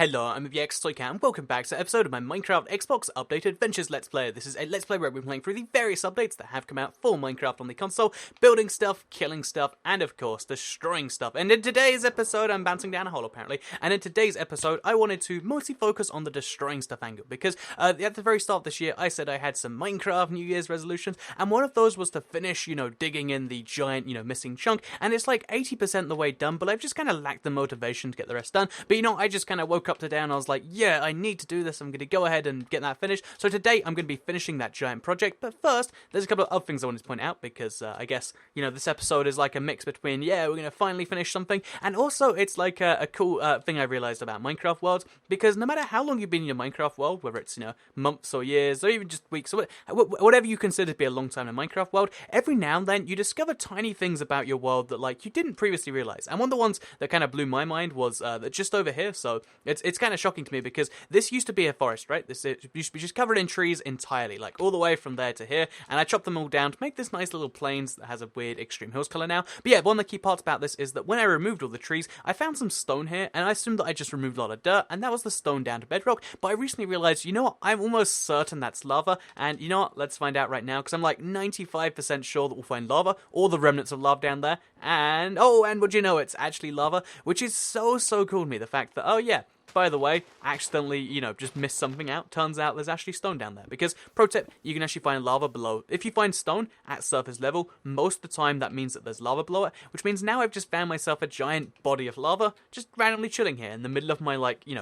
Hello, I'm the X-Toycat, and welcome back to an episode of my Minecraft Xbox Update Adventures Let's Play. This is a Let's Play where we're playing through the various updates that have come out for Minecraft on the console, building stuff, killing stuff, and of course, destroying stuff. And in today's episode, I'm bouncing down a hole apparently, and in today's episode, I wanted to mostly focus on the destroying stuff angle, because at the very start of this year, I said I had some Minecraft New Year's resolutions, and one of those was to finish, digging in the giant, missing chunk, and it's like 80% the way done, but I've just kind of lacked the motivation to get the rest done. But I just kind of woke up today and I was like, yeah, I need to do this. I'm going to go ahead and get that finished. So today I'm going to be finishing that giant project. But first, there's a couple of other things I wanted to point out because I guess, this episode is like a mix between, yeah, we're going to finally finish something. And also it's like a cool thing I realized about Minecraft worlds, because no matter how long you've been in your Minecraft world, whether it's, months or years or even just weeks or whatever you consider to be a long time in a Minecraft world, every now and then you discover tiny things about your world that like you didn't previously realize. And one of the ones that kind of blew my mind was that just over here. So it's kind of shocking to me because this used to be a forest, right? This used to be just covered in trees entirely, like all the way from there to here, and I chopped them all down to make this nice little plains that has a weird extreme hills color now. But yeah, one of the key parts about this is that when I removed all the trees, I found some stone here, and I assumed that I just removed a lot of dirt, and that was the stone down to bedrock. But I recently realized, I'm almost certain that's lava, and let's find out right now, because I'm like 95% sure that we'll find lava, or the remnants of lava down there, and would you know, it's actually lava, which is so cool to me, the fact that, oh yeah, by the way, accidentally, just missed something out. Turns out there's actually stone down there. Because, pro tip, you can actually find lava below. If you find stone at surface level, most of the time that means that there's lava below it. Which means now I've just found myself a giant body of lava just randomly chilling here in the middle of my,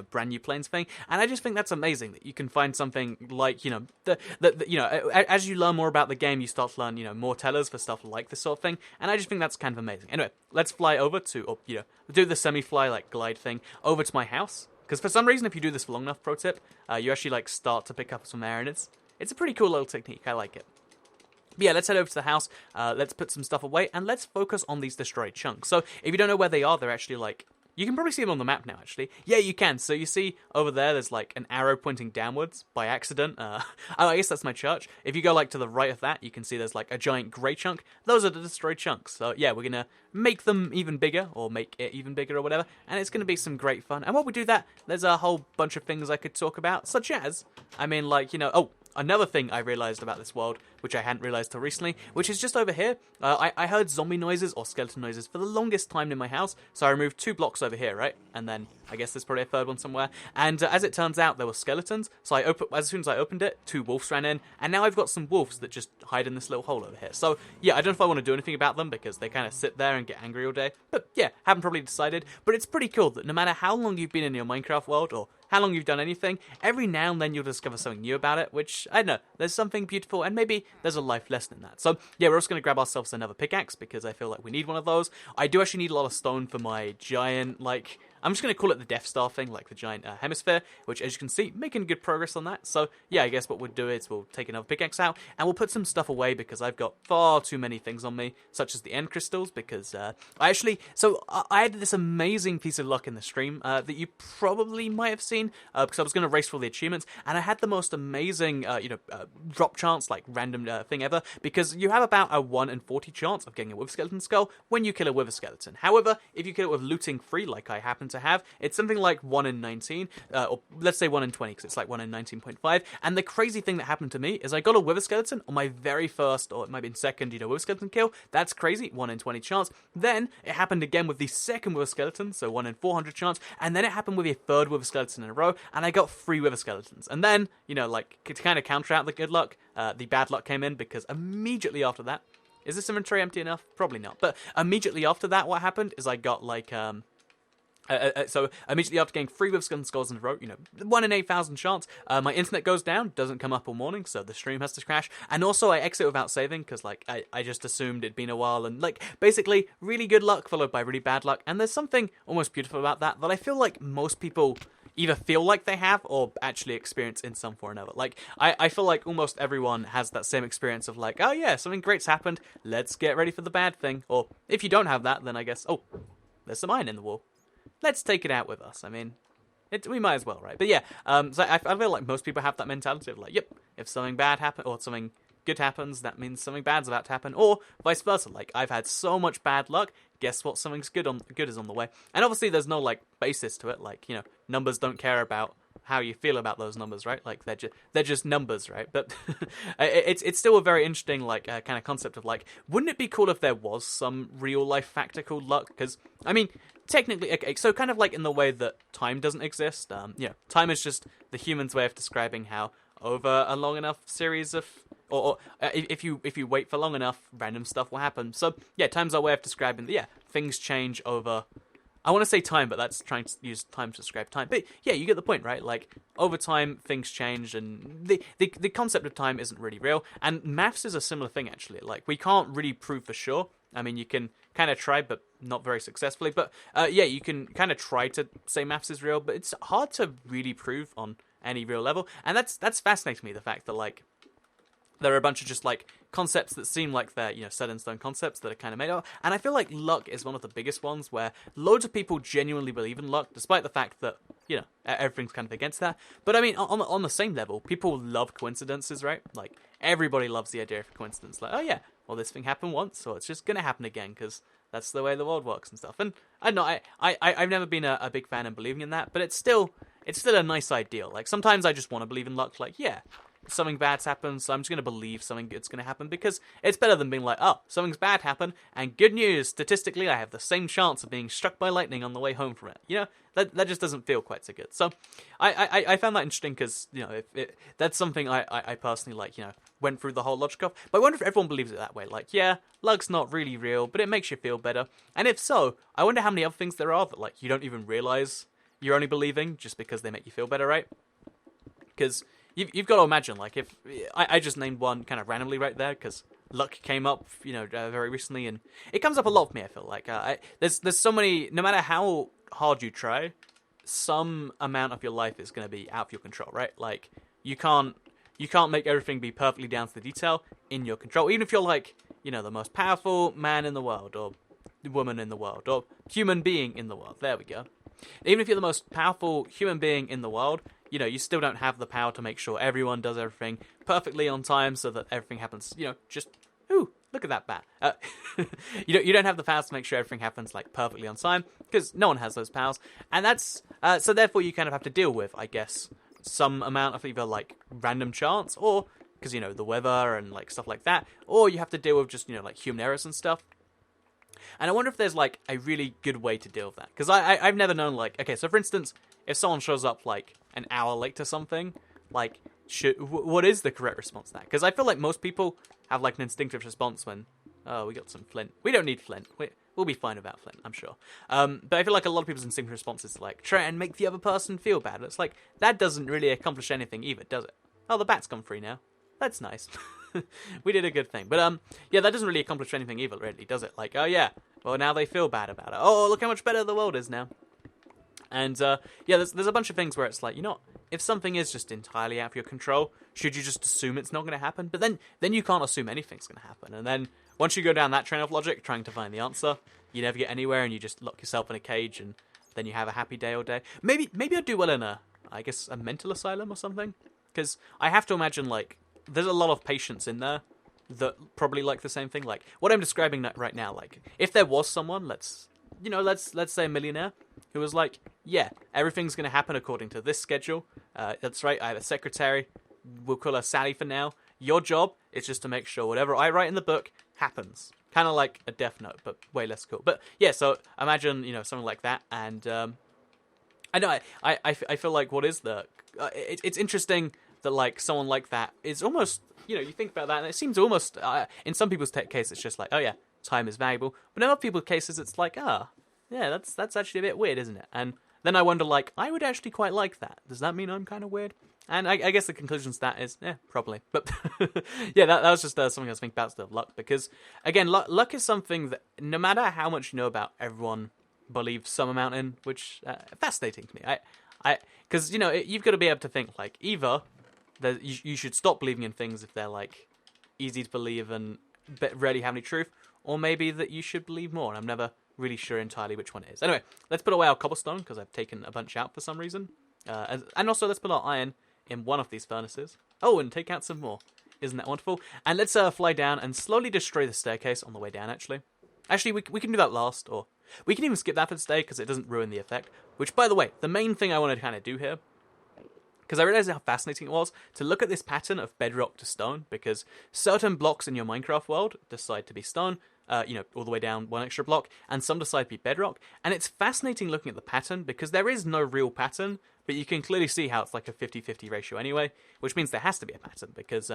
brand new plains thing. And I just think that's amazing that you can find something like, as you learn more about the game, you start to learn, more tellers for stuff like this sort of thing. And I just think that's kind of amazing. Anyway, let's fly over to, do the semi-fly, glide thing over to my house. Because for some reason, if you do this for long enough, pro tip, you actually start to pick up some air, and it's a pretty cool little technique. I like it. But yeah, let's head over to the house. Let's put some stuff away, and let's focus on these destroyed chunks. So if you don't know where they are, they're actually you can probably see them on the map now, actually. Yeah, you can. So you see over there, there's an arrow pointing downwards by accident. I guess that's my church. If you go to the right of that, you can see there's a giant grey chunk. Those are the destroyed chunks. So yeah, we're going to make them even bigger, or make it even bigger or whatever. And it's going to be some great fun. And while we do that, there's a whole bunch of things I could talk about, such as, another thing I realized about this world, which I hadn't realized till recently, which is just over here. I heard zombie noises or skeleton noises for the longest time in my house, so I removed 2 blocks over here, right? And then I guess there's probably a third one somewhere. And as it turns out, there were skeletons, so as soon as I opened it, 2 wolves ran in, and now I've got some wolves that just hide in this little hole over here. So yeah, I don't know if I want to do anything about them, because they kind of sit there and get angry all day. But yeah, haven't probably decided. But it's pretty cool that no matter how long you've been in your Minecraft world, or how long you've done anything, every now and then you'll discover something new about it, which, I don't know, there's something beautiful, and maybe there's a life lesson in that. So, yeah, we're also going to grab ourselves another pickaxe, because I feel like we need one of those. I do actually need a lot of stone for my giant, I'm just going to call it the Death Star thing, the giant hemisphere, which, as you can see, making good progress on that. So, yeah, I guess what we'll do is we'll take another pickaxe out, and we'll put some stuff away, because I've got far too many things on me, such as the end crystals, because I had this amazing piece of luck in the stream that you probably might have seen, because I was going to race for all the achievements, and I had the most amazing, drop chance, random thing ever, because you have about a 1 in 40 chance of getting a wither skeleton skull when you kill a wither skeleton. However, if you kill it with looting free, like I happen to have, it's something like 1 in 19, or let's say 1 in 20, because it's 1 in 19.5, and the crazy thing that happened to me is I got a wither skeleton on my very first, or it might be in second, wither skeleton kill. That's crazy, 1 in 20 chance. Then it happened again with the second wither skeleton, so 1 in 400 chance, and then it happened with a third wither skeleton in a row, and I got 3 wither skeletons. And then, to kind of counter out the good luck, the bad luck came in, because immediately after that, is this inventory empty enough? Probably not. But immediately after that, what happened is I got so immediately after getting 3 wither skeleton skulls in a row, 1 in 8,000 chance, my internet goes down, doesn't come up all morning, so the stream has to crash. And also I exit without saving, because I just assumed it'd been a while, and basically really good luck followed by really bad luck. And there's something almost beautiful about that I feel like most people either feel like they have or actually experience in some form or another. I feel like almost everyone has that same experience of oh yeah, something great's happened, let's get ready for the bad thing. Or if you don't have that, then I guess, oh, there's some iron in the wall. Let's take it out with us. I mean, we might as well, right? But yeah, so I feel like most people have that mentality of yep, if something bad happens, or something good happens, that means something bad's about to happen, or vice versa. Like, I've had so much bad luck, guess what? Something's good is on the way. And obviously, there's no like basis to it. Like, numbers don't care about how you feel about those numbers, right? Like, they're just numbers, right? But it's still a very interesting like kind of concept of like, wouldn't it be cool if there was some real life factor called luck? Because I mean, technically, okay, so kind of like in the way that time doesn't exist. Time is just the human's way of describing how over a long enough series of, or if you wait for long enough, random stuff will happen. So yeah, time's our way of describing that. Yeah, things change over. I want to say time, but that's trying to use time to describe time. But yeah, you get the point, right? Like, over time, things change, and the concept of time isn't really real. And maths is a similar thing, actually. Like, we can't really prove for sure. I mean, you can kind of try, but not very successfully. But yeah, you can kind of try to say maths is real, but it's hard to really prove on any real level. And that's fascinating to me, the fact that, like, there are a bunch of just, like, concepts that seem like they're, set in stone concepts that are kind of made up. And I feel like luck is one of the biggest ones where loads of people genuinely believe in luck, despite the fact that, everything's kind of against that. But, I mean, on the same level, people love coincidences, right? Like, everybody loves the idea of a coincidence. Like, oh, yeah, well, this thing happened once, so it's just going to happen again, because that's the way the world works and stuff. And I don't know, I've never been a big fan of believing in that, but it's still a nice ideal. Like, sometimes I just want to believe in luck. Like, yeah, something bad's happened, so I'm just going to believe something good's going to happen, because it's better than being like, oh, something's bad happened, and good news, statistically, I have the same chance of being struck by lightning on the way home from it. That just doesn't feel quite so good. So I found that interesting, because, that's something I personally, like, went through the whole logic of. But I wonder if everyone believes it that way. Like, yeah, luck's not really real, but it makes you feel better. And if so, I wonder how many other things there are that, like, you don't even realize you're only believing just because they make you feel better, right? Because you've got to imagine, like, if I just named one kind of randomly right there, because luck came up, very recently, and it comes up a lot for me. I feel like there's so many. No matter how hard you try, some amount of your life is going to be out of your control, right? Like, you can't make everything be perfectly down to the detail in your control, even if you're like, the most powerful man in the world, or woman in the world, or human being in the world. There we go. Even if you're the most powerful human being in the world, you still don't have the power to make sure everyone does everything perfectly on time, so that everything happens, just, ooh, look at that bat. You don't have the powers to make sure everything happens, like, perfectly on time, because no one has those powers. And that's, so therefore you kind of have to deal with, I guess, some amount of either, like, random chance, or, because, the weather and, like, stuff like that, or you have to deal with just, like, human errors and stuff. And I wonder if there's, like, a really good way to deal with that. Because I've never known, like, okay, so for instance, if someone shows up, like, an hour late to something, like, what is the correct response to that? Because I feel like most people have, like, an instinctive response when, oh, we got some flint. We don't need flint. We'll be fine without flint, I'm sure. But I feel like a lot of people's instinctive response is to, like, try and make the other person feel bad. It's like, that doesn't really accomplish anything either, does it? Oh, the bat's gone free now. That's nice. We did a good thing. But, yeah, that doesn't really accomplish anything either, really, does it? Like, oh, yeah, well, now they feel bad about it. Oh, look how much better the world is now. And, yeah, there's a bunch of things where it's like, if something is just entirely out of your control, should you just assume it's not going to happen? But then you can't assume anything's going to happen. And then once you go down that train of logic, trying to find the answer, you never get anywhere, and you just lock yourself in a cage, and then you have a happy day all day. Maybe I'd do well in a mental asylum or something. Because I have to imagine, like, there's a lot of patients in there that probably like the same thing. Like, what I'm describing right now, like, if there was someone, let's say a millionaire, who was like, yeah, everything's going to happen according to this schedule. That's right, I have a secretary. We'll call her Sally for now. Your job is just to make sure whatever I write in the book happens. Kind of like a Death Note, but way less cool. But yeah, so imagine, something like that. And I know, I feel like what is the... it's interesting that, like, someone like that is almost... you think about that, and it seems almost... in some people's case, it's just like, oh yeah, time is valuable. But in other people's cases, it's like, yeah, that's actually a bit weird, isn't it? And then I wonder, like, I would actually quite like that. Does that mean I'm kind of weird? And I guess the conclusion to that is, probably. But yeah, that was just something I was thinking about, stuff, luck. Because, again, luck is something that no matter how much you know about, everyone believes some amount in, which fascinating to me. Because, you've got to be able to think, like, either you should stop believing in things if they're, like, easy to believe and rarely have any truth, or maybe that you should believe more, and I'm never really sure entirely which one it is. Anyway, let's put away our cobblestone, because I've taken a bunch out for some reason. And also, let's put our iron in one of these furnaces. Oh, and take out some more. Isn't that wonderful? And let's fly down and slowly destroy the staircase on the way down, actually. Actually, we can do that last, or we can even skip that for today because it doesn't ruin the effect. Which, by the way, the main thing I wanted to kind of do here, because I realized how fascinating it was to look at this pattern of bedrock to stone, because certain blocks in your Minecraft world decide to be stone, all the way down one extra block, and some decide to be bedrock. And it's fascinating looking at the pattern, because there is no real pattern, but you can clearly see how it's like a 50-50 ratio anyway, which means there has to be a pattern, because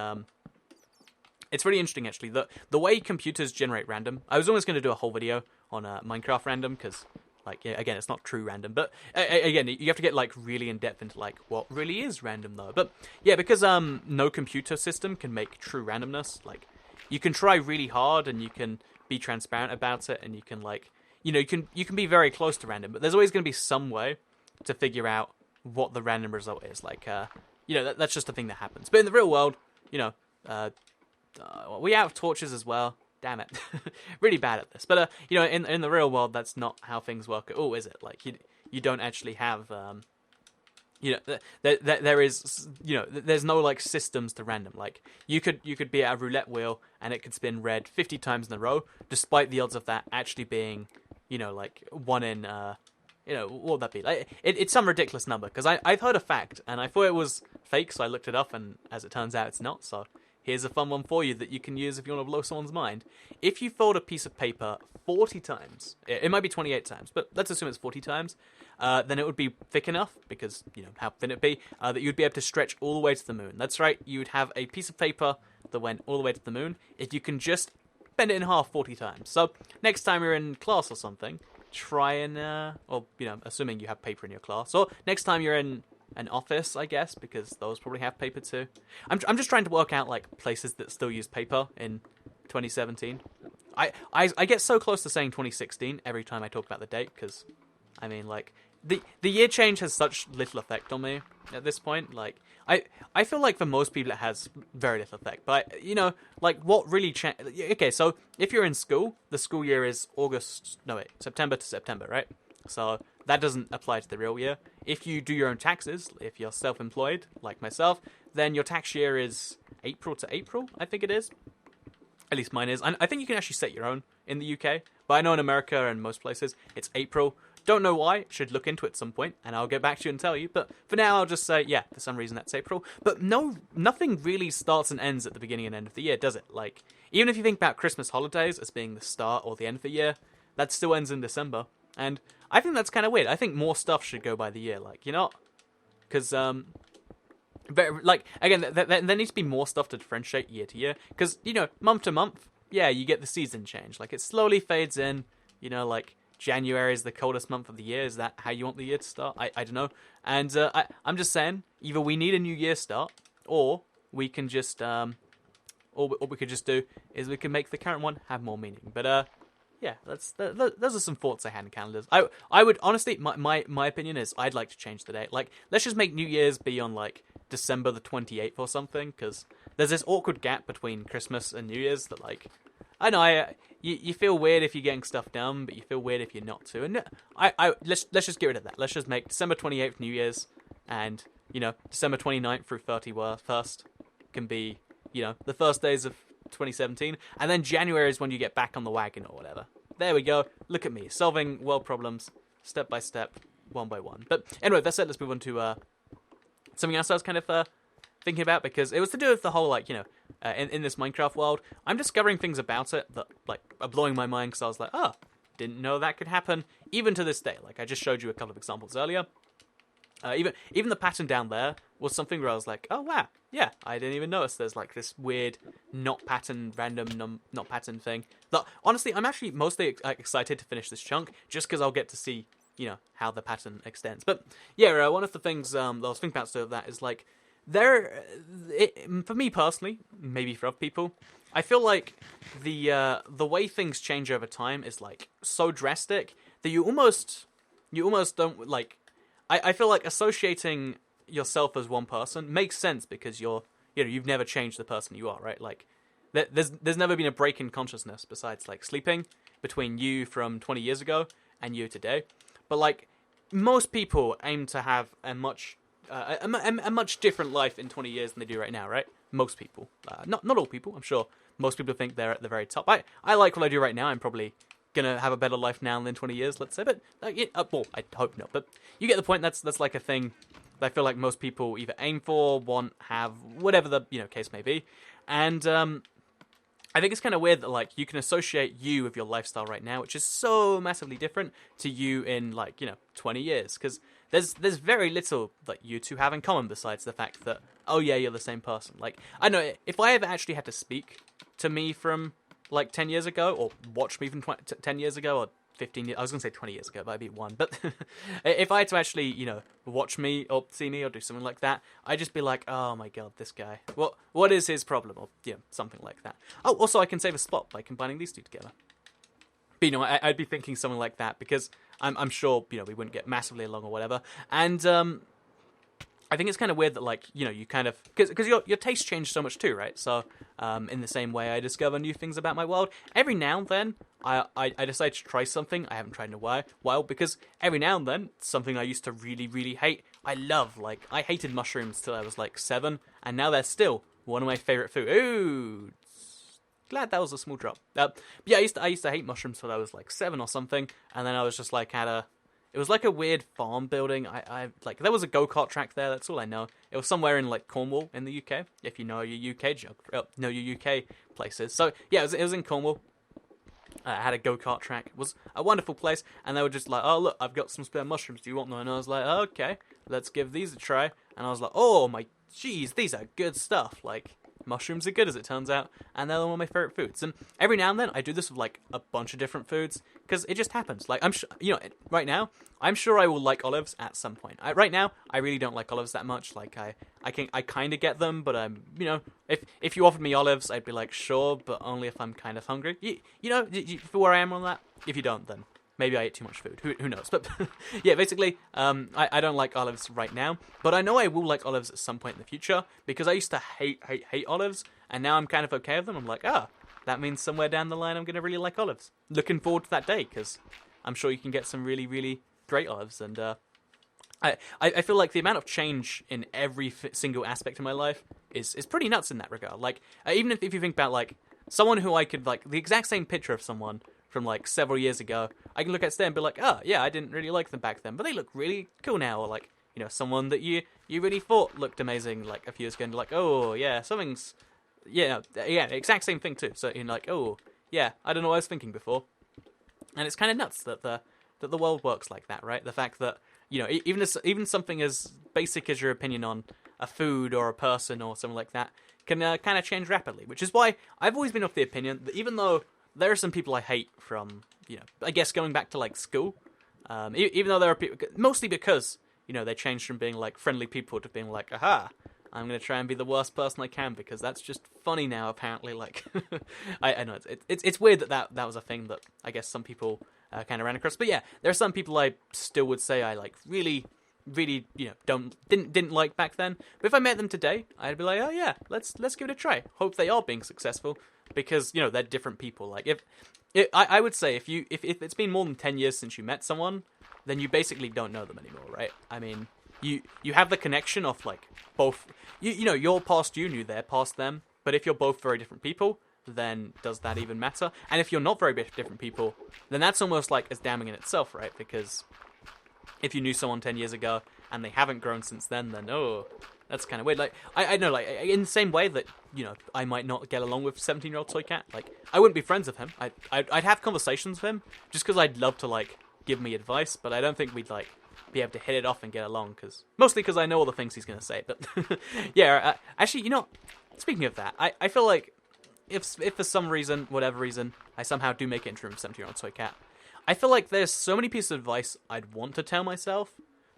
it's really interesting, actually, the way computers generate random. I was almost going to do a whole video on Minecraft random, because, like, yeah, again, it's not true random, but, again, you have to get, like, really in-depth into, like, what really is random, though. But, yeah, because no computer system can make true randomness, like, you can try really hard, and you can be transparent about it, and you can, like, you can be very close to random, but there's always going to be some way to figure out what the random result is. Like, that's just a thing that happens. But in the real world, we have torches as well. Damn it. Really bad at this. But, in the real world, that's not how things work. Oh, is it? Like, you don't actually have, there is, there's no, like, systems to random. Like, you could be at a roulette wheel, and it could spin red 50 times in a row, despite the odds of that actually being, like, 1 in, what would that be? Like, it's some ridiculous number, because I've heard a fact, and I thought it was fake, so I looked it up, and as it turns out, it's not, so here's a fun one for you that you can use if you want to blow someone's mind. If you fold a piece of paper 40 times, it might be 28 times, but let's assume it's 40 times, then it would be thick enough, because, how thin it'd be, that you'd be able to stretch all the way to the moon. That's right, you would have a piece of paper that went all the way to the moon, if you can just bend it in half 40 times. So, next time you're in class or something, try and, assuming you have paper in your class, or next time you're in an office, I guess, because those probably have paper too. I'm just trying to work out, like, places that still use paper in 2017. I get so close to saying 2016 every time I talk about the date, because, I mean, like, the year change has such little effect on me at this point. Like, I feel like for most people it has very little effect, but, like, what really changed... Okay, so, if you're in school, the school year is September to September, right? So, that doesn't apply to the real year. If you do your own taxes, if you're self-employed, like myself, then your tax year is April to April, I think it is. At least mine is. I think you can actually set your own in the UK, but I know in America and most places, it's April. Don't know why, should look into it at some point, and I'll get back to you and tell you, but for now I'll just say, yeah, for some reason that's April. But nothing really starts and ends at the beginning and end of the year, does it? Like, even if you think about Christmas holidays as being the start or the end of the year, that still ends in December. And I think that's kind of weird. I think more stuff should go by the year, like, because, like, again, there needs to be more stuff to differentiate year to year, because, month to month, yeah, you get the season change, like, it slowly fades in, like, January is the coldest month of the year, is that how you want the year to start? I don't know, and, I'm just saying, either we need a new year start, or we can just, or what we could just do is we can make the current one have more meaning, but, yeah, those are some thoughts I had in calendars. I would, honestly, my opinion is I'd like to change the date. Like, let's just make New Year's be on, like, December the 28th or something, because there's this awkward gap between Christmas and New Year's that, like, I know, you feel weird if you're getting stuff done, but you feel weird if you're not to. And let's just get rid of that. Let's just make December 28th New Year's, and, December 29th through 31st can be, the first days of 2017, and then January is when you get back on the wagon or whatever. There we go. Look at me, solving world problems step by step, one by one. But anyway, that said, let's move on to something else I was kind of thinking about, because it was to do with the whole, like, in this Minecraft world, I'm discovering things about it that, like, are blowing my mind, because I was like, oh, didn't know that could happen, even to this day. Like, I just showed you a couple of examples earlier. Even the pattern down there was something where I was like, oh wow, yeah, I didn't even notice there's, like, this weird not pattern, random not pattern thing. But honestly, I'm actually mostly excited to finish this chunk, just because I'll get to see, how the pattern extends. But yeah, one of the things that I was thinking about of that is, like, for me personally, maybe for other people, I feel like the way things change over time is, like, so drastic that you almost don't, like, I feel like associating yourself as one person makes sense, because you've never changed the person you are, right? Like, there's never been a break in consciousness besides, like, sleeping between you from 20 years ago and you today. But, like, most people aim to have a much different life in 20 years than they do right now, right? most people. Not all people, I'm sure. Most people think they're at the very top. I like what I do right now. I'm probably gonna have a better life now than 20 years, let's say. But well, I hope not. But you get the point. That's like a thing that I feel like most people either aim for, want, have, whatever the case may be. And I think it's kind of weird that like you can associate you with your lifestyle right now, which is so massively different to you in like 20 years, because there's very little that you two have in common besides the fact that, oh yeah, you're the same person. Like, I know if I ever actually had to speak to me from like 10 years ago, or watch me from 10 years ago, or 15 years, I was going to say 20 years ago, but I'd be one. But if I had to actually, watch me or see me or do something like that, I'd just be like, oh my god, this guy. What is his problem? Or, something like that. Oh, also I can save a spot by combining these two together. But, I'd be thinking something like that, because I'm sure, we wouldn't get massively along or whatever. And, I think it's kind of weird that, like, you kind of... Because your tastes change so much too, right? So, in the same way I discover new things about my world, every now and then, I decide to try something I haven't tried in a while, because every now and then, something I used to really, really hate, I love. Like, I hated mushrooms till I was, like, 7, and now they're still one of my favourite foods. Ooh! Glad that was a small drop. Yeah, I used to hate mushrooms till I was, like, 7 or something, and then I was just, like, It was like a weird farm building. I like there was a go-kart track there. That's all I know. It was somewhere in like Cornwall in the UK. If you know your UK your UK places. So yeah, it was in Cornwall. I had a go-kart track. It was a wonderful place, and they were just like, "Oh look, I've got some spare mushrooms. Do you want them?" And I was like, "Okay, let's give these a try." And I was like, "Oh my, jeez, these are good stuff." Like, mushrooms are good, as it turns out, and they're one of my favorite foods. And every now and then, I do this with like a bunch of different foods, because it just happens. Like, I'm sure, right now, I'm sure I will like olives at some point. Right now, I really don't like olives that much. Like, I kind of get them, but if you offered me olives, I'd be like, sure, but only if I'm kind of hungry. For where I am on that. If you don't, then maybe I ate too much food. Who knows? But yeah, basically, I don't like olives right now, but I know I will like olives at some point in the future, because I used to hate olives, and now I'm kind of okay with them. I'm like, that means somewhere down the line I'm going to really like olives. Looking forward to that day, because I'm sure you can get some really, really great olives, and I feel like the amount of change in every single aspect of my life is pretty nuts in that regard. Like, even if you think about, like, someone who I could, like, the exact same picture of someone from like several years ago, I can look at them and be like, oh yeah, I didn't really like them back then, but they look really cool now. Or like, someone that you really thought looked amazing like a few years ago, and you're like, oh yeah, something's exact same thing too. So you're like, oh yeah, I don't know what I was thinking before. And it's kind of nuts that the world works like that, right? The fact that even something as basic as your opinion on a food or a person or something like that can kind of change rapidly, which is why I've always been of the opinion that even though there are some people I hate from, I guess going back to, like, school. Even though there are people, mostly because, they changed from being, like, friendly people to being like, aha, I'm going to try and be the worst person I can, because that's just funny now, apparently. Like, I know, it's weird that was a thing that I guess some people kind of ran across. But yeah, there are some people I still would say I, like, really, really, didn't like back then. But if I met them today, I'd be like, oh yeah, let's give it a try. Hope they are being successful. Because, they're different people. Like, I would say if it's been more than 10 years since you met someone, then you basically don't know them anymore, right? I mean, you have the connection of, like, both... Your past you knew their past them, but if you're both very different people, then does that even matter? And if you're not very different people, then that's almost, like, as damning in itself, right? Because if you knew someone 10 years ago, and they haven't grown since then, that's kind of weird. Like, I know, like, in the same way that, I might not get along with 17-year-old Toy Cat. Like, I wouldn't be friends with him. I'd have conversations with him, just because I'd love to, like, give me advice, but I don't think we'd, like, be able to hit it off and get along, mostly because I know all the things he's going to say. But, yeah, actually, speaking of that, I feel like if for some reason, whatever reason, I somehow do make it into room 17-year-old Toy Cat, I feel like there's so many pieces of advice I'd want to tell myself,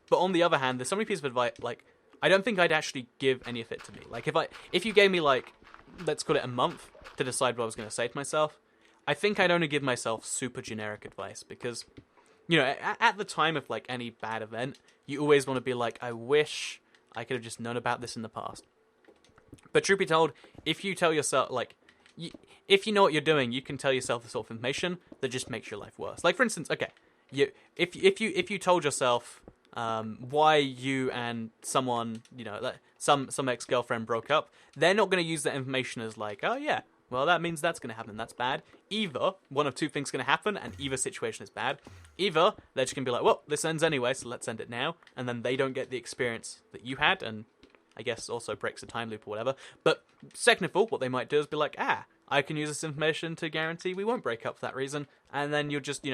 but on the other hand, there's so many pieces of advice, like, I don't think I'd actually give any of it to me. Like, if you gave me, like, let's call it a month to decide what I was going to say to myself, I think I'd only give myself super generic advice, because, at the time of, like, any bad event, you always want to be like, I wish I could have just known about this in the past. But truth be told, if you tell yourself, like, if you know what you're doing, you can tell yourself the sort of information that just makes your life worse. Like, for instance, okay, if you told yourself... why you and someone, like some ex-girlfriend broke up, they're not going to use that information as like, oh yeah, well that means that's going to happen, that's bad. Either one of two things going to happen, and either situation is bad. Either they're just going to be like, well, this ends anyway, so let's end it now, and then they don't get the experience that you had, and I guess also breaks the time loop or whatever. But second of all, what they might do is be like, I can use this information to guarantee we won't break up for that reason, and then you'll just,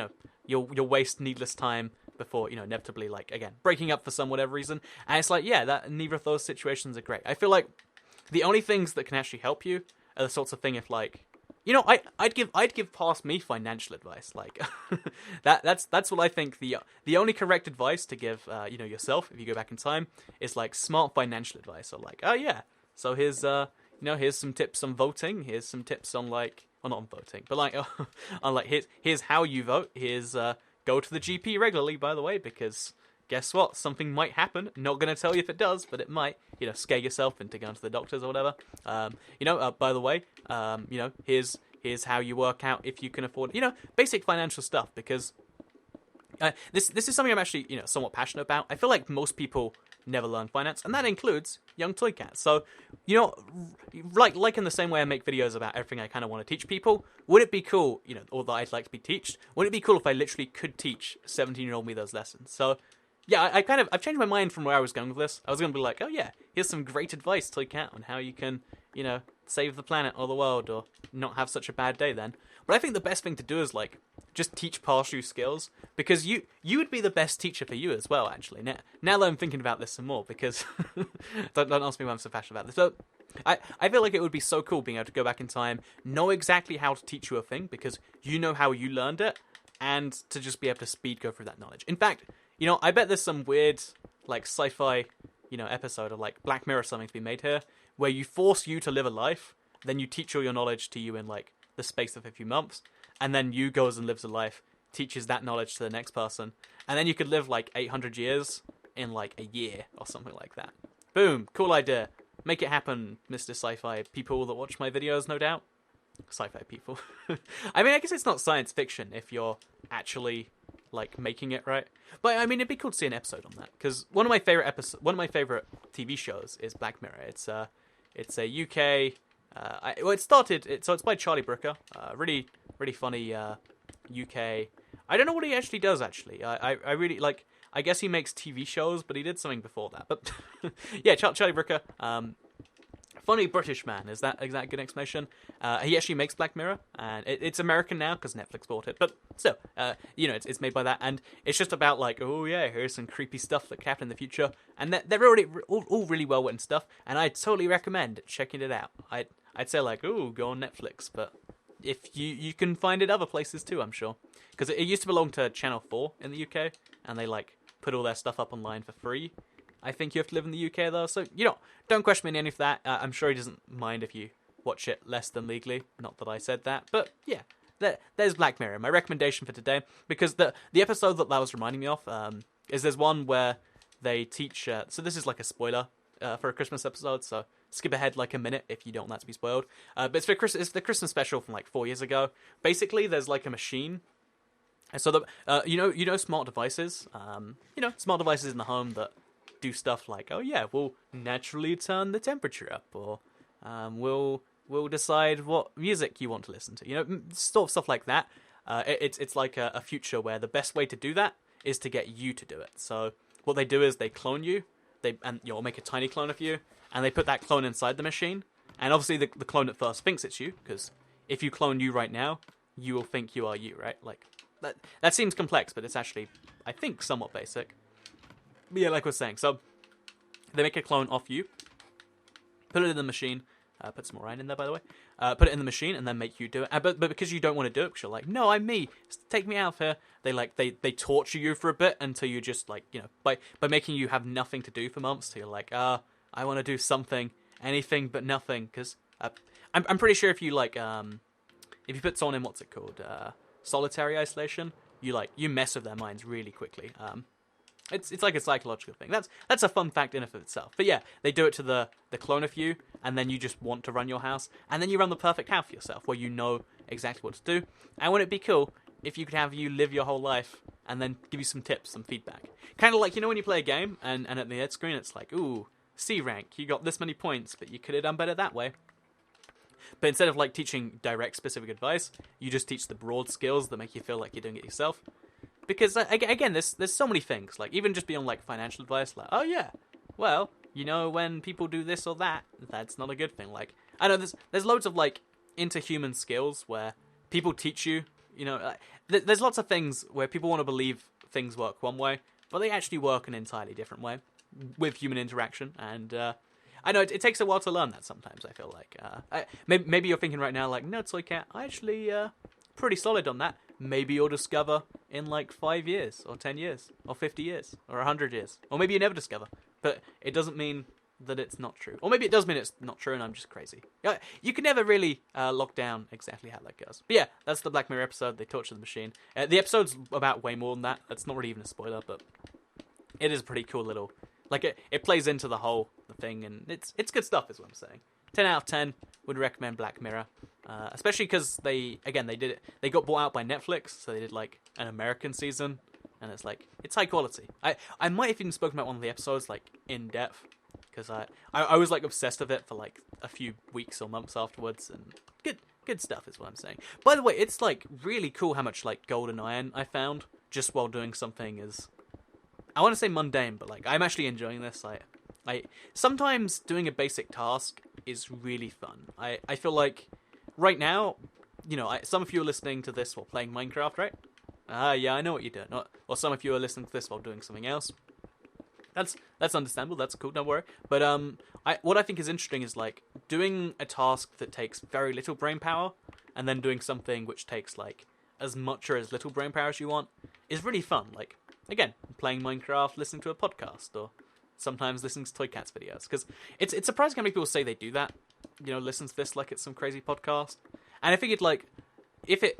you'll waste needless time before, inevitably, like, again, breaking up for some whatever reason. And it's like, yeah, that neither of those situations are great. I feel like the only things that can actually help you are the sorts of thing if, like, I'd give past me financial advice. Like, that's what I think the only correct advice to give, yourself if you go back in time is like smart financial advice. Or like, oh yeah, so here's here's some tips on voting. Here's some tips on like, well, not on voting, but like, on like here's how you vote. Here's go to the GP regularly, by the way, because guess what? Something might happen. Not going to tell you if it does, but it might. Scare yourself into going to the doctors or whatever. By the way, here's how you work out if you can afford, basic financial stuff, because this is something I'm actually, somewhat passionate about. I feel like most people never learn finance, and that includes young toy cats. So, like in the same way I make videos about everything I kind of want to teach people, would it be cool, or that I'd like to be taught, would it be cool if I literally could teach 17-year-old me those lessons? So, yeah, I've changed my mind from where I was going with this. I was going to be like, oh yeah, here's some great advice, toy cat, on how you can, save the planet or the world, or not have such a bad day then. But I think the best thing to do is, like, just teach past you skills, because you would be the best teacher for you as well, actually. Now that I'm thinking about this some more, because don't ask me why I'm so passionate about this. So I feel like it would be so cool being able to go back in time, know exactly how to teach you a thing, because you know how you learned it, and to just be able to speed go through that knowledge. In fact, I bet there's some weird, like, sci-fi, episode of, like, Black Mirror or something to be made here, where you force you to live a life, then you teach all your knowledge to you in, like, the space of a few months, and then you goes and lives a life, teaches that knowledge to the next person, and then you could live, like, 800 years in, like, a year, or something like that. Boom, cool idea. Make it happen, Mr. Sci-Fi people that watch my videos, no doubt. Sci-fi people. I mean, I guess it's not science fiction if you're actually, like, making it, right? But I mean, it'd be cool to see an episode on that, because one of my favorite TV shows is Black Mirror. It's a UK. It's by Charlie Brooker. Really funny UK. I don't know what he actually does. Actually, I really like. I guess he makes TV shows, but he did something before that. But yeah, Charlie Brooker. Funny British man. Is that a good explanation? He actually makes Black Mirror, and it's American now because Netflix bought it. But still, it's made by that, and it's just about like, oh yeah, here's some creepy stuff that could happen in the future, and they're already all really well written stuff, and I totally recommend checking it out. I'd say like, oh, go on Netflix, but if you can find it other places too, I'm sure, because it used to belong to Channel 4 in the UK, and they like put all their stuff up online for free. I think you have to live in the UK though, so don't question me on any of that. I'm sure he doesn't mind if you watch it less than legally. Not that I said that, but yeah, there's Black Mirror. My recommendation for today, because the episode that was reminding me of is there's one where they teach. So this is like a spoiler for a Christmas episode, so skip ahead like a minute if you don't want that to be spoiled. But it's the Christmas special from like 4 years ago. Basically, there's like a machine. So smart devices. Smart devices in the home that do stuff like, oh yeah, we'll naturally turn the temperature up, or we'll decide what music you want to listen to. Sort of stuff like that. It's like a future where the best way to do that is to get you to do it. So what they do is they clone you. And you'll make a tiny clone of you, and they put that clone inside the machine. And obviously the clone at first thinks it's you, because if you clone you right now, you will think you are you, right? Like that seems complex, but it's actually, I think, somewhat basic. But yeah, like I was saying, so they make a clone of you, put it in the machine, put some more iron in there, by the way, put it in the machine, and then make you do it. But because you don't want to do it, because you're like, no, I'm me, take me out of here, they torture you for a bit until you just, like, by making you have nothing to do for months, till you're like, I want to do something, anything but nothing, because I'm pretty sure if you, like, if you put someone in, what's it called, solitary isolation, you mess with their minds really quickly. It's like a psychological thing. That's a fun fact in and of itself. But yeah, they do it to the clone of you, and then you just want to run your house, and then you run the perfect house for yourself, where you know exactly what to do. And wouldn't it be cool if you could have you live your whole life and then give you some tips, some feedback. Kind of like, when you play a game and at the end screen it's like, ooh, C rank, you got this many points, but you could have done better that way. But instead of like teaching direct specific advice, you just teach the broad skills that make you feel like you're doing it yourself. Because again, there's so many things, like even just beyond like financial advice, like, oh yeah, well, when people do this or that, that's not a good thing. Like, I know there's loads of like interhuman skills where people teach you, there's lots of things where people want to believe things work one way, but they actually work an entirely different way with human interaction. And I know it takes a while to learn that sometimes, I feel like. Maybe you're thinking right now, like, no, Toy Cat, I actually pretty solid on that. Maybe you'll discover in like 5 years, or 10 years, or 50 years, or 100 years. Or maybe you never discover. But it doesn't mean that it's not true. Or maybe it does mean it's not true and I'm just crazy. You can never really lock down exactly how that goes. But yeah, that's the Black Mirror episode. They torture the machine. The episode's about way more than that. That's not really even a spoiler, but it is a pretty cool little... Like, it plays into the whole thing, and it's good stuff, is what I'm saying. 10 out of 10 would recommend Black Mirror. Especially because they did it. They got bought out by Netflix, so they did like an American season, and it's high quality. I might have even spoken about one of the episodes like in depth, because I was like obsessed with it for like a few weeks or months afterwards, and good stuff is what I'm saying. By the way, it's like really cool how much like golden iron I found just while doing something as, I want to say mundane, but like I'm actually enjoying this. I sometimes doing a basic task is really fun. I feel like right now, some of you are listening to this while playing Minecraft, right? Yeah, I know what you're doing. Or some of you are listening to this while doing something else. That's understandable. That's cool. Don't worry. But what I think is interesting is like doing a task that takes very little brain power, and then doing something which takes like as much or as little brain power as you want is really fun. Like, again, playing Minecraft, listening to a podcast, or sometimes listening to Toy Cats videos. Because it's surprising how many people say they do that. Listen to this like it's some crazy podcast. And I figured like,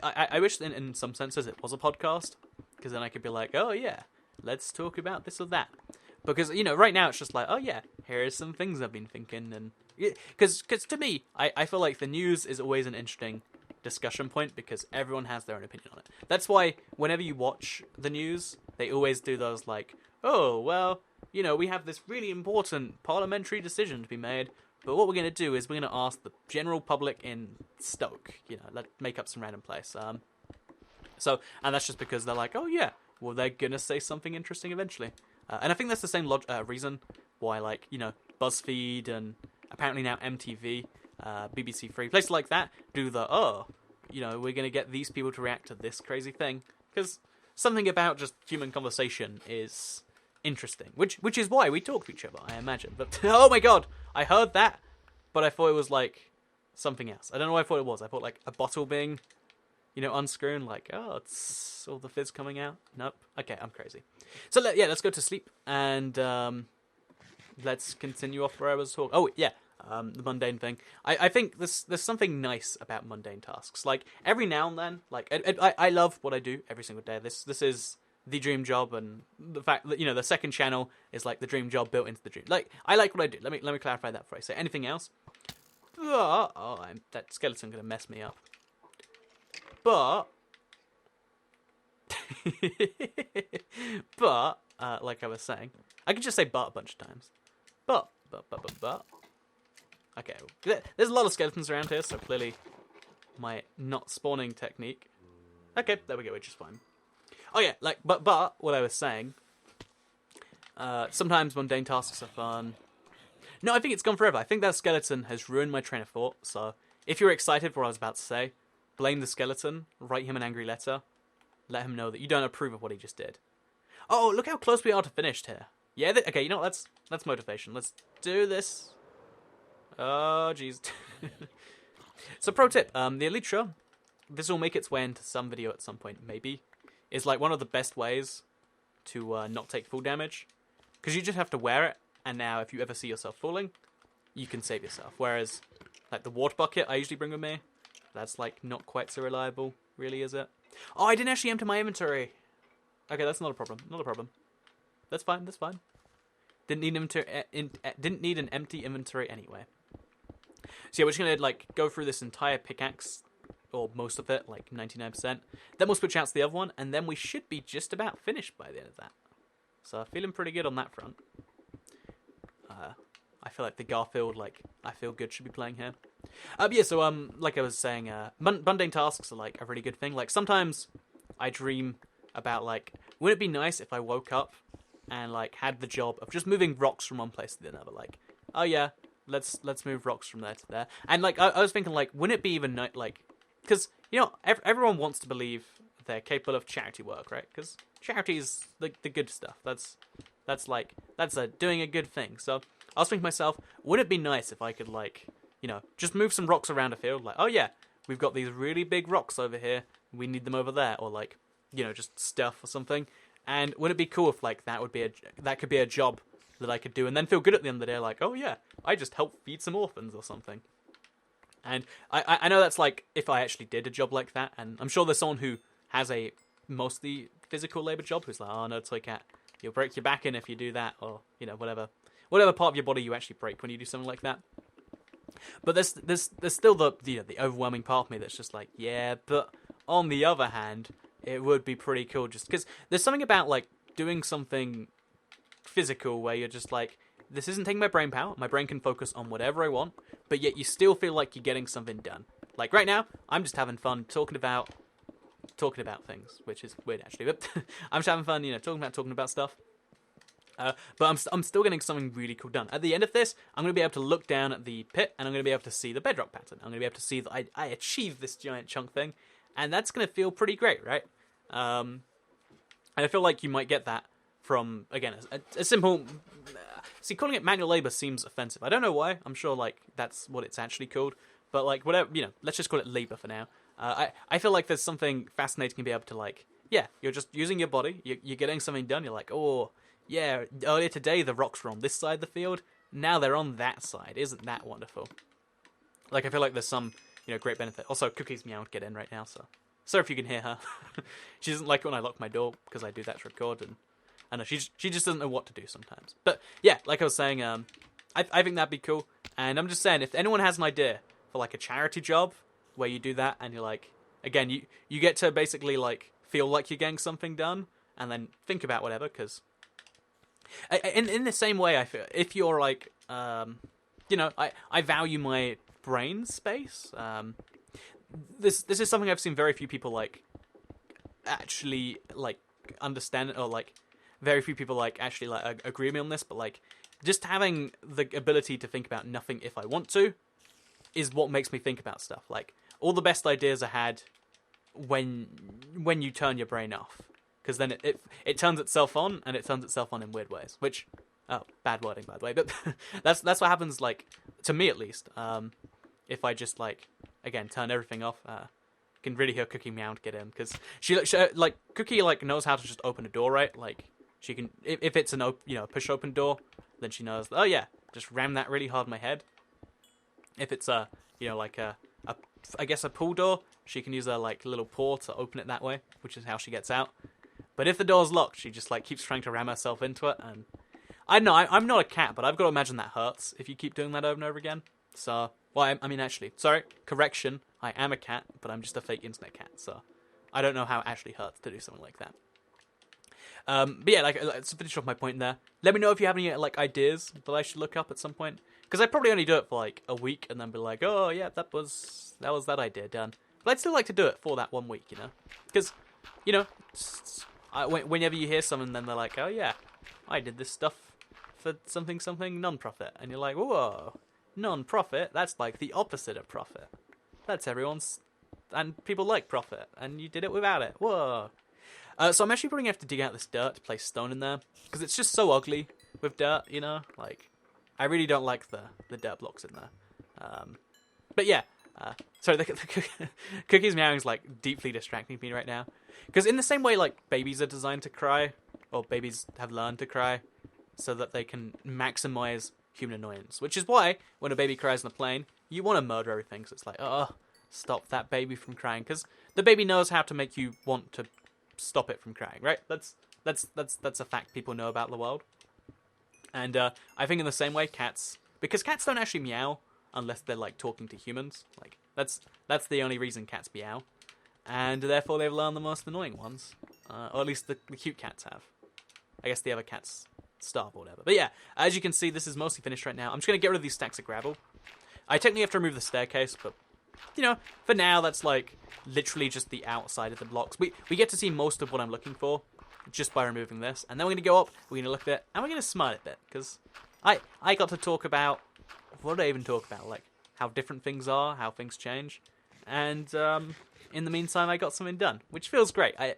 I wish in some senses it was a podcast, because then I could be like, oh yeah, let's talk about this or that. Because, right now it's just like, oh yeah, here are some things I've been thinking. And because to me, I feel like the news is always an interesting discussion point, because everyone has their own opinion on it. That's why whenever you watch the news, they always do those like, oh, well, we have this really important parliamentary decision to be made, but what we're going to do is we're going to ask the general public in Stoke, let's make up some random place. And that's just because they're like, oh yeah, well, they're going to say something interesting eventually. And I think that's the same reason why, like, BuzzFeed and apparently now MTV, BBC Three, places like that do we're going to get these people to react to this crazy thing. Because something about just human conversation is interesting, which is why we talk to each other, I imagine. But, oh my god, I heard that, but I thought it was, like, something else. I don't know what I thought it was. I thought, like, a bottle being, unscrewed, like, oh, it's all the fizz coming out. Nope. Okay, I'm crazy. So, let's go to sleep, and let's continue off where I was talking. Oh, yeah, the mundane thing. I think there's something nice about mundane tasks. Like, every now and then, like, I love what I do every single day. This is the dream job, and the fact that, the second channel is, like, the dream job built into the dream. Like, I like what I do. Let me clarify that before I say anything else. That skeleton gonna mess me up. But, like I was saying, I could just say but a bunch of times. But. Okay, there's a lot of skeletons around here, so clearly my not spawning technique. Okay, there we go, which is fine. Oh yeah, like, but what I was saying, sometimes mundane tasks are fun. No, I think it's gone forever. I think that skeleton has ruined my train of thought, so if you're excited for what I was about to say, blame the skeleton, write him an angry letter, let him know that you don't approve of what he just did. Oh, look how close we are to finished here. Yeah, okay, you know what, that's motivation. Let's do this. Oh, jeez. So, pro tip, the Elytra, this will make its way into some video at some point, maybe, is like one of the best ways to not take full damage. Because you just have to wear it, and now if you ever see yourself falling, you can save yourself. Whereas, like the water bucket I usually bring with me, that's like not quite so reliable, really, is it? Oh, I didn't actually empty my inventory. Okay, that's not a problem. Not a problem. That's fine. That's fine. Didn't need an empty inventory anyway. So yeah, we're just gonna like go through this entire pickaxe or most of it, like 99%. Then we'll switch out to the other one, and then we should be just about finished by the end of that. So feeling pretty good on that front. I feel like the Garfield, like, I Feel Good should be playing here. Yeah, so, like I was saying, mundane tasks are, like, a really good thing. Like, sometimes I dream about, like, wouldn't it be nice if I woke up and, like, had the job of just moving rocks from one place to another? Like, oh, yeah, let's move rocks from there to there. And, like, I was thinking, like, wouldn't it be even, like, because, you know, everyone wants to believe they're capable of charity work, right? Because charity is the good stuff. That's doing a good thing. So I was thinking to myself, wouldn't it be nice if I could, like, you know, just move some rocks around a field? Like, oh yeah, we've got these really big rocks over here. We need them over there. Or, like, you know, just stuff or something. And wouldn't it be cool if, like, that could be a job that I could do and then feel good at the end of the day, like, oh yeah, I just helped feed some orphans or something. And I know that's, like, if I actually did a job like that, and I'm sure there's someone who has a mostly physical labor job who's like, oh no, Toy Cat, you'll break your back in if you do that, or, you know, whatever part of your body you actually break when you do something like that. But there's still the overwhelming part of me that's just like, yeah, but on the other hand, it would be pretty cool just because there's something about, like, doing something physical where you're just like, this isn't taking my brain power, my brain can focus on whatever I want, but yet you still feel like you're getting something done. Like right now, I'm just having fun talking about things, which is weird actually, but I'm just having fun, you know, talking about stuff. But I'm still getting something really cool done. At the end of this, I'm going to be able to look down at the pit, and I'm going to be able to see the bedrock pattern. I'm going to be able to see that I achieved this giant chunk thing, and that's going to feel pretty great, right? And I feel like you might get that from, again, a simple... see, calling it manual labor seems offensive. I don't know why. I'm sure, like, that's what it's actually called. But, like, whatever, you know, let's just call it labor for now. I feel like there's something fascinating to be able to, like, yeah, you're just using your body, you're getting something done, you're like, oh, yeah, earlier today the rocks were on this side of the field, now they're on that side. Isn't that wonderful? Like, I feel like there's some, you know, great benefit. Also, Cookie's meowing to get in right now, so sorry if you can hear her. She doesn't like it when I lock my door, because I do that to record, and I know, she just doesn't know what to do sometimes. But, yeah, like I was saying, I think that'd be cool, and I'm just saying, if anyone has an idea for, like, a charity job, where you do that, and you're like, again, you get to basically, like, feel like you're getting something done, and then think about whatever, because... In the same way, I feel, if you're, like, you know, I value my brain space. This is something I've seen very few people, like, actually, like, understand, or, like, very few people, like, actually, like, agree with me on this, but, like, just having the ability to think about nothing if I want to is what makes me think about stuff. Like, all the best ideas are had when you turn your brain off. Because then it turns itself on, and it turns itself on in weird ways. Which, oh, bad wording, by the way, but that's what happens, like, to me at least. If I just, like, again, turn everything off, can really hear Cookie meow to get in. Because she, like, Cookie, like, knows how to just open a door, right? Like, she can, if it's an, push-open door, then she knows, oh yeah, just ram that really hard in my head. If it's I guess a pool door, she can use her, like, little paw to open it that way, which is how she gets out. But if the door's locked, she just, like, keeps trying to ram herself into it, and... I don't know, I'm not a cat, but I've got to imagine that hurts if you keep doing that over and over again. So, well, I mean, actually, sorry, correction, I am a cat, but I'm just a fake internet cat, so... I don't know how it actually hurts to do something like that. But yeah, like, to finish off my point there, let me know if you have any, like, ideas that I should look up at some point. Because I'd probably only do it for, like, a week, and then be like, oh, yeah, that was that idea done. But I'd still like to do it for that 1 week, you know? Because, you know, whenever you hear someone, then they're like, oh, yeah, I did this stuff for something non-profit. And you're like, whoa, non-profit? That's like the opposite of profit. That's everyone's... And people like profit, and you did it without it. Whoa. So I'm actually probably going to have to dig out this dirt to place stone in there, because it's just so ugly with dirt, you know? Like, I really don't like the dirt blocks in there. But yeah, sorry, the Cookie's meowing is, like, deeply distracting me right now. Because in the same way, like, babies are designed to cry, or babies have learned to cry, so that they can maximize human annoyance. Which is why, when a baby cries on a plane, you want to murder everything, so it's like, oh, stop that baby from crying. Because the baby knows how to make you want to stop it from crying, right? That's a fact people know about the world. And I think in the same way, cats... Because cats don't actually meow unless they're like talking to humans. Like that's the only reason cats meow, and therefore they've learned the most annoying ones, or at least the cute cats have. I guess the other cats starve or whatever. But yeah, as you can see, this is mostly finished right now. I'm just gonna get rid of these stacks of gravel. I technically have to remove the staircase, but you know, for now that's like literally just the outside of the blocks. We get to see most of what I'm looking for just by removing this, and then we're gonna go up, we're gonna look at it, and we're gonna smile a bit, because I got to talk about, what did I even talk about? Like how different things are, how things change, and in the meantime I got something done, which feels great. I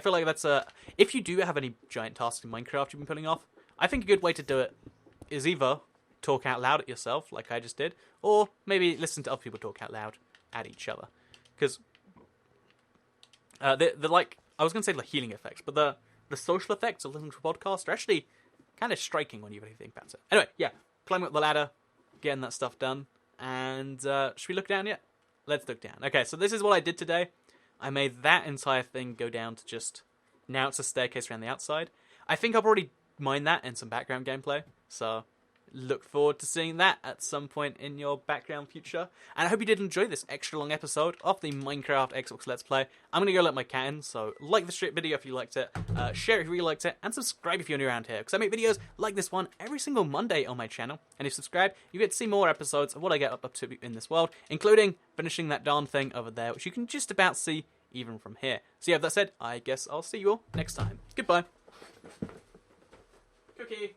feel like that's if you do have any giant tasks in Minecraft you've been putting off, I think a good way to do it is either talk out loud at yourself, like I just did, or maybe listen to other people talk out loud at each other. Because the like, I was going to say the healing effects, but the social effects of listening to a podcast are actually kind of striking when you really think about it. Anyway, yeah, climbing up the ladder, getting that stuff done, and should we look down yet? Let's look down. Okay, so this is what I did today. I made that entire thing go down to just, now it's a staircase around the outside. I think I'll probably mine that in some background gameplay, so look forward to seeing that at some point in your background future. And I hope you did enjoy this extra long episode of the Minecraft Xbox Let's Play. I'm going to go let my cat in, so like the video if you liked it, share it if you really liked it, and subscribe if you're new around here, because I make videos like this one every single Monday on my channel. And if you subscribe, you get to see more episodes of what I get up to in this world, including finishing that darn thing over there, which you can just about see even from here. So yeah, with that said, I guess I'll see you all next time. Goodbye. Cookie.